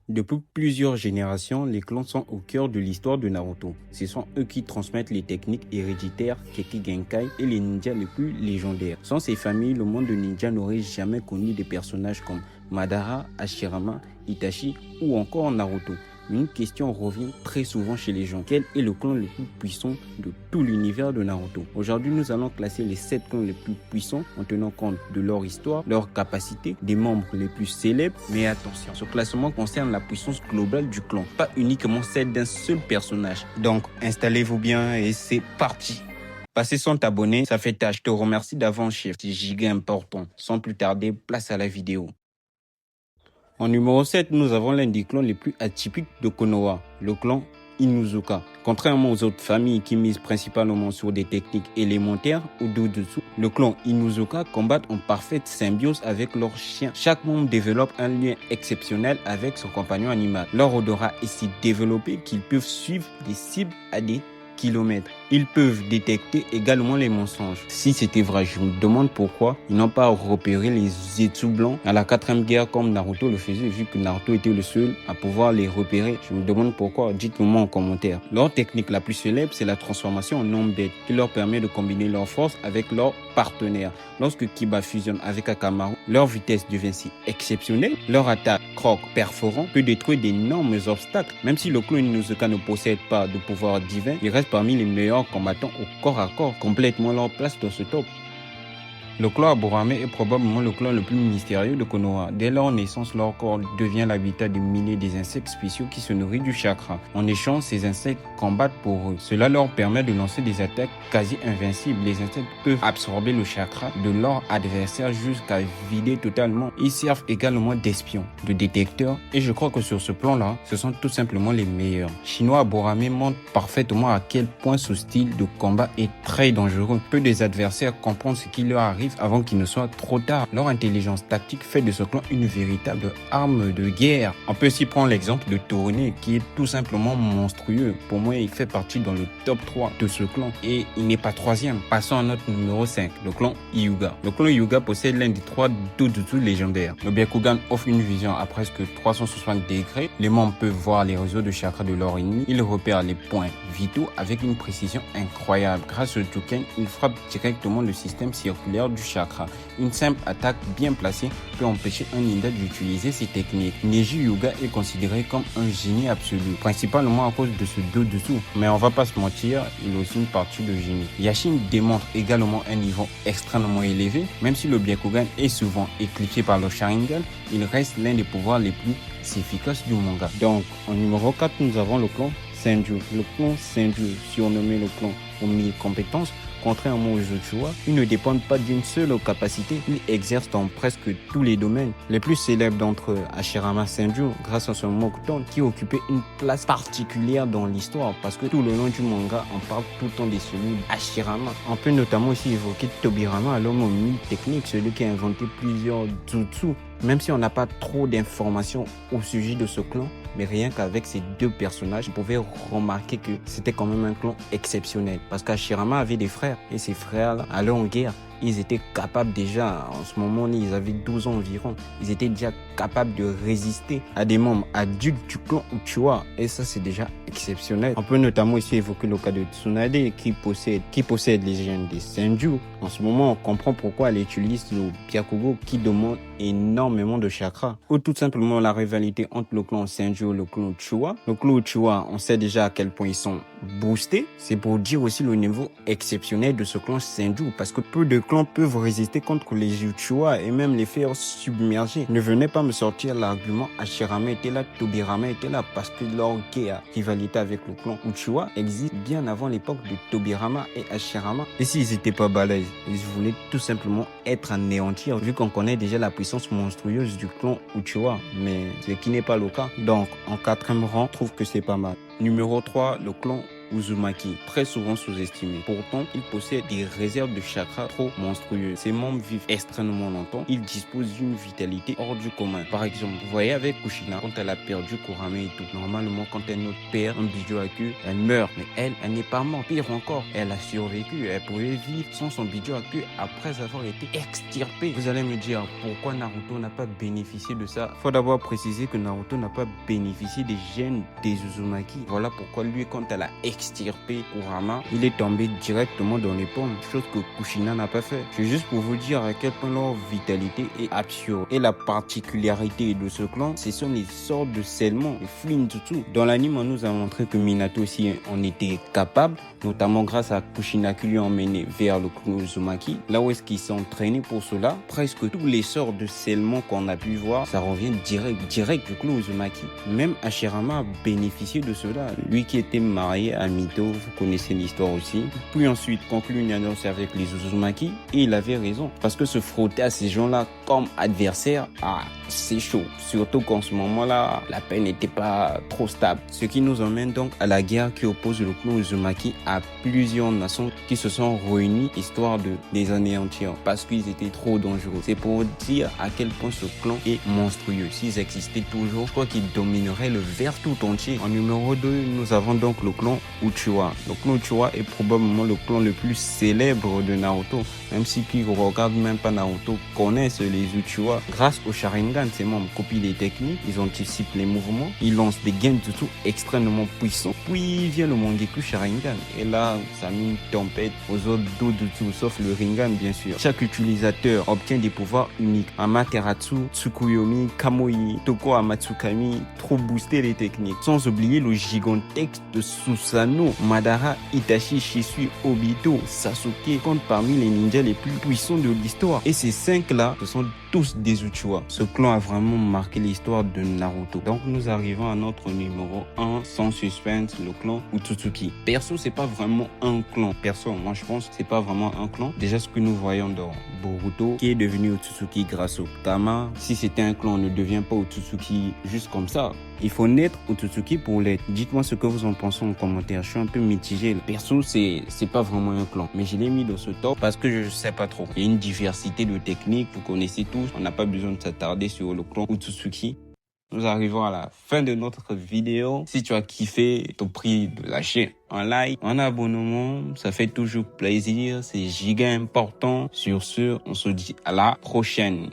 Depuis plusieurs générations, les clans sont au cœur de l'histoire de Naruto. Ce sont eux qui transmettent les techniques héréditaires, Keki Genkai et les ninjas les plus légendaires. Sans ces familles, le monde de ninja n'aurait jamais connu des personnages comme Madara, Hashirama, Itachi ou encore Naruto. Une question revient très souvent chez les gens. Quel est le clan le plus puissant de tout l'univers de Naruto? Aujourd'hui, nous allons classer les 7 clans les plus puissants en tenant compte de leur histoire, leurs capacités, des membres les plus célèbres. Mais attention, ce classement concerne la puissance globale du clan, pas uniquement celle d'un seul personnage. Donc, installez-vous bien et c'est parti! Passer sans t'abonner, ça fait tâche. Je te remercie d'avance, chef. C'est giga important. Sans plus tarder, place à la vidéo. En numéro 7, nous avons l'un des clans les plus atypiques de Konoha, le clan Inuzuka. Contrairement aux autres familles qui misent principalement sur des techniques élémentaires ou dessous, le clan Inuzuka combat en parfaite symbiose avec leurs chiens. Chaque membre développe un lien exceptionnel avec son compagnon animal. Leur odorat est si développé qu'ils peuvent suivre des cibles à des kilomètres. Ils peuvent détecter également les mensonges. Si c'était vrai, je me demande pourquoi ils n'ont pas repéré les Zetsu blancs à la 4e guerre comme Naruto le faisait, vu que Naruto était le seul à pouvoir les repérer. Je me demande pourquoi, dites-le-moi en commentaire. Leur technique la plus célèbre, c'est la transformation en homme bête, qui leur permet de combiner leurs forces avec leurs partenaires. Lorsque Kiba fusionne avec Akamaru, leur vitesse devient si exceptionnelle, leur attaque croc perforant peut détruire d'énormes obstacles. Même si le clan Inuzuka ne possède pas de pouvoir divin, il reste parmi les meilleurs combattants au corps à corps, complètement leur place dans ce top. Le clan Aburame est probablement le clan le plus mystérieux de Konoha. Dès leur naissance, leur corps devient l'habitat de milliers des insectes spéciaux qui se nourrissent du chakra. En échange, ces insectes combattent pour eux. Cela leur permet de lancer des attaques quasi invincibles. Les insectes peuvent absorber le chakra de leur adversaire jusqu'à vider totalement. Ils servent également d'espions, de détecteurs, et je crois que sur ce plan-là, ce sont tout simplement les meilleurs. Shinno Aburame montre parfaitement à quel point ce style de combat est très dangereux. Peu des adversaires comprennent ce qui leur arrive avant qu'il ne soit trop tard. Leur intelligence tactique fait de ce clan une véritable arme de guerre. On peut aussi prendre l'exemple de Torone qui est tout simplement monstrueux. Pour moi, il fait partie dans le top 3 de ce clan et il n'est pas troisième. Passons à notre numéro 5, le clan Hyuga. Le clan Hyuga possède l'un des 3 Dojutsu légendaires. Le Byakugan offre une vision à presque 360 degrés. Les membres peuvent voir les réseaux de chakra de leur ennemi. Ils repèrent les points vitaux avec une précision incroyable. Grâce au Juken, ils frappent directement le système circulaire du chakra. Une simple attaque bien placée peut empêcher un ninja d'utiliser ces techniques. Neji Hyuga est considéré comme un génie absolu, principalement à cause de ce dessous. Mais on va pas se mentir, il a aussi une partie de génie. Yashin démontre également un niveau extrêmement élevé. Même si le Byakugan est souvent éclipsé par le Sharingan, il reste l'un des pouvoirs les plus efficaces du manga. Donc, en numéro 4, nous avons le clan Senju. Le clan Senju, surnommé le clan aux 1000 compétences, contrairement aux Uchiwa, ils ne dépendent pas d'une seule capacité, ils exercent dans presque tous les domaines. Les plus célèbres d'entre eux, Hashirama Senju, grâce à son Mokuton, qui occupait une place particulière dans l'histoire, parce que tout le long du manga, on parle tout le temps des cellules Hashirama. On peut notamment aussi évoquer Tobirama, l'homme aux 1000 techniques, celui qui a inventé plusieurs jutsu. Même si on n'a pas trop d'informations au sujet de ce clan, mais rien qu'avec ces deux personnages, vous pouvez remarquer que c'était quand même un clan exceptionnel. Parce qu'Hashirama avait des frères, et ces frères allaient en guerre. Ils étaient capables déjà, en ce moment, ils avaient 12 ans environ, ils étaient déjà capables de résister à des membres adultes du clan Uchiwa. Et ça, c'est déjà exceptionnel. On peut notamment ici évoquer le cas de Tsunade qui possède les gènes des Senju. En ce moment, on comprend pourquoi elle utilise le Byakugo qui demande énormément de chakra. Ou tout simplement la rivalité entre le clan Senju et le clan Uchiwa. Le clan Uchiwa, on sait déjà à quel point ils sont boostés. C'est pour dire aussi le niveau exceptionnel de ce clan Senju, parce que peu de clans peuvent résister contre les Uchiwa et même les faire submerger. Ne venez pas me sortir l'argument Hashirama était là, Tobirama était là, parce que leur guerre, rivalité avec le clan Uchiwa existe bien avant l'époque de Tobirama et Hashirama. Et s'ils n'étaient pas balèzes, ils voulaient tout simplement être anéantir, vu qu'on connaît déjà la puissance monstrueuse du clan Uchiwa, mais ce qui n'est pas le cas. Donc, en 4e rang, je trouve que c'est pas mal. Numéro 3, le clan Uzumaki, très souvent sous-estimé. Pourtant, il possède des réserves de chakra trop monstrueuses. Ses membres vivent extrêmement longtemps. Il dispose d'une vitalité hors du commun. Par exemple, vous voyez avec Kushina, quand elle a perdu Kurame et tout, normalement quand un autre perd un bijou à queue, elle meurt. Mais elle n'est pas morte. Pire encore, elle a survécu. Elle pouvait vivre sans son bijou à queue après avoir été extirpée. Vous allez me dire, pourquoi Naruto n'a pas bénéficié de ça? Faut d'abord préciser que Naruto n'a pas bénéficié des gènes des Uzumaki. Voilà pourquoi lui, quand elle a extirpé Kurama, il est tombé directement dans les pommes, chose que Kushina n'a pas fait. C'est juste pour vous dire à quel point leur vitalité est absurde. Et la particularité de ce clan, ce sont les sortes de scellement, les Flinjutsu. Dans l'anime, on nous a montré que Minato aussi en était capable, notamment grâce à Kushina qui lui a emmené vers le clan Uzumaki. Là où est-ce qu'ils sont entraînés pour cela, presque tous les sorts de scellement qu'on a pu voir, ça revient direct du clan Uzumaki. Même Hashirama a bénéficié de cela. Lui qui était marié à Mito, vous connaissez l'histoire aussi. Puis ensuite conclut une alliance avec les Uzumaki et il avait raison. Parce que se frotter à ces gens-là comme adversaires, c'est chaud. Surtout qu'en ce moment-là, la paix n'était pas trop stable. Ce qui nous emmène donc à la guerre qui oppose le clan Uzumaki à plusieurs nations qui se sont réunies histoire de les anéantir parce qu'ils étaient trop dangereux. C'est pour dire à quel point ce clan est monstrueux. S'ils existaient toujours, je crois qu'ils domineraient le verre tout entier. En numéro 2, nous avons donc le clan Uchiwa. Le clan Uchiwa est probablement le clan le plus célèbre de Naruto. Même si qui ne regardent même pas Naruto connaissent les Uchiwa. Grâce au Sharingan, ces membres copient les techniques, ils anticipent les mouvements, ils lancent des genjutsu extrêmement puissants. Puis vient le Mangekyou Sharingan. Et là, ça met une tempête aux autres Dojutsu, sauf le Rinnegan bien sûr. Chaque utilisateur obtient des pouvoirs uniques. Amaterasu, Tsukuyomi, Kamui, Toko Amatsukami, trop booster les techniques. Sans oublier le gigantesque de Susanoo, Madara, Itachi, Shisui, Obito, Sasuke comptent parmi les ninjas les plus puissants de l'histoire. Et ces 5-là, ce sont tous des Uchiwa. Ce clan a vraiment marqué l'histoire de Naruto. Donc nous arrivons à notre numéro 1, sans suspense, le clan Otsutsuki. Perso, c'est pas vraiment un clan. Perso, moi je pense que c'est pas vraiment un clan. Déjà ce que nous voyons dans Boruto, qui est devenu Otsutsuki grâce au Tama. Si c'était un clan, on ne devient pas Otsutsuki juste comme ça. Il faut naître Otsutsuki pour l'être. Dites-moi ce que vous en pensez en commentaire. Je suis un peu mitigé. Perso, c'est pas vraiment un clan. Mais je l'ai mis dans ce top parce que je sais pas trop. Il y a une diversité de techniques. Vous connaissez tous. On n'a pas besoin de s'attarder sur le clan Otsutsuki. Nous arrivons à la fin de notre vidéo. Si tu as kiffé, je te prie de lâcher un like, un abonnement. Ça fait toujours plaisir. C'est giga important. Sur ce, on se dit à la prochaine.